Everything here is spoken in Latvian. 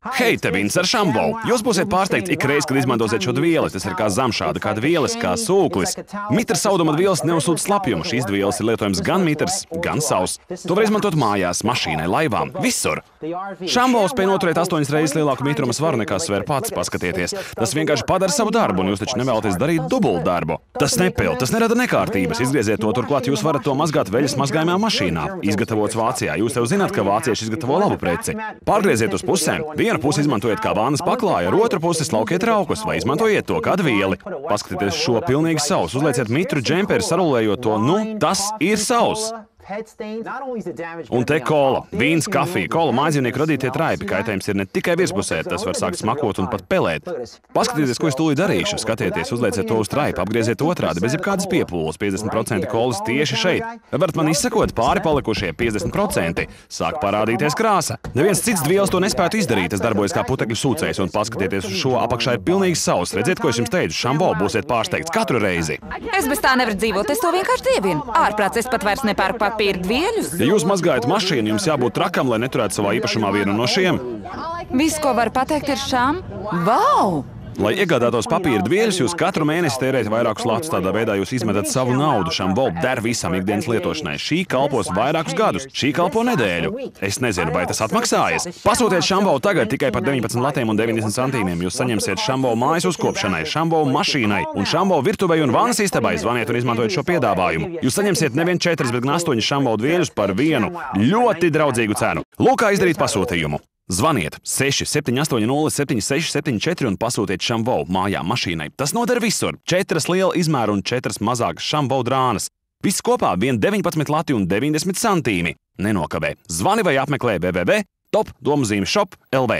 Hei, te Vins ar Šambo! Jūs būsiet pārsteigts ikreiz, kad izmantosiet šo vielas. Tas ir kā zamšāda, kāda vielas, kā sūklis. Mitras sauduma vielas neuzsūta slapjumu. Šīs vielas ir lietojams gan mitrs, gan savs. To var izmantot mājās, mašīnai, laivām, visur. Šambo spēj noturēt 8 reizes lielāku mitruma svaru nekā svēr pats. Paskatieties, tas vienkārši padara savu darbu, un jūs taču nevēlaties darīt dubult darbu. Tas nepil, tas nerada nekārtības. Izgrieziet to, turklāt jūs varat to mazgāt veļas mazgājumā mašīnā. Izgatavots Vācijā. Jūs jau zināt, ka vācieši izgatavo labu preci. Pārgrieziet uz pusēm. Vienu pusi izmantojiet kā vānas paklāju, ar otru pusi slaukiet traukus vai izmantojiet to kā vieli. Paskatieties šo pilnīgi sausu, uzlieciet mitru džemperi, sarulējot to, tas ir sauss. Un te kola, vīns, kafija, kola mājdzīvnieku radītie traipi. Kaitējums ir ne tikai virspusē, tas var sākt smakot un pat pelēt. Paskatieties, ko es tūlīt darīšu. Skatieties, uzlieciet to uz traipu, apgrieziet otrādi, bez jebkādas piepūles. 50% kolas tieši šeit. Varat man izsakot pāri palikušie 50%. Sāk parādīties krāsa. Neviens cits vielas to nespētu izdarīt. Tas darbojas kā putekļu sūcējs, un paskatieties uz šo, apakšā ir pilnīgi sauss. Redziet, ko es jums teicu, Šambo, būsiet pārsteigts katru reizi. Es bez tā nevaru dzīvot, es to vienkārši dievinu. Ārprāts, es pat vairs nepērku papīra dvieļus. Ja jūs mazgājat mašīnu, jums jābūt trakam, lai neturētu savā īpašumā vienu no šiem. Viss, ko var pateikt, ir šām. Vau! Lai iegādātos papīra dvieļus, jūs katru mēnesi tērējat vairākus latus. Tādā veidā jūs izmetat savu naudu. Šambo der visam ikdienas lietošanai. Šī kalpos vairākus gadus, šī kalpo nedēļu. Es nezinu, vai tas atmaksājas. Pasūtiet Šambo tagad tikai par 19 latiem un 90 centīmiem. Jūs saņemsiet Šambo mājas uzkopšanai, Šambo mašīnai un Šambo virtuvei un vannas istabai. Zvaniet un izmantojiet šo piedāvājumu. Jūs saņemsiet nevien 4, bet gan 8 Šambo dvieļus par vienu ļoti draudzīgu cenu. Lūk, kā izdarīt pasūtījumu. Zvaniet 678076774 un pasūtiet Šambo mājā mašīnai. Tas noder visur. 4 liela izmēra un 4 mazākas Šambo drānas. Viss kopā vien 19 lati un 90 centīmi. Nenokavē. Zvani vai apmeklē www.top.shop.lv.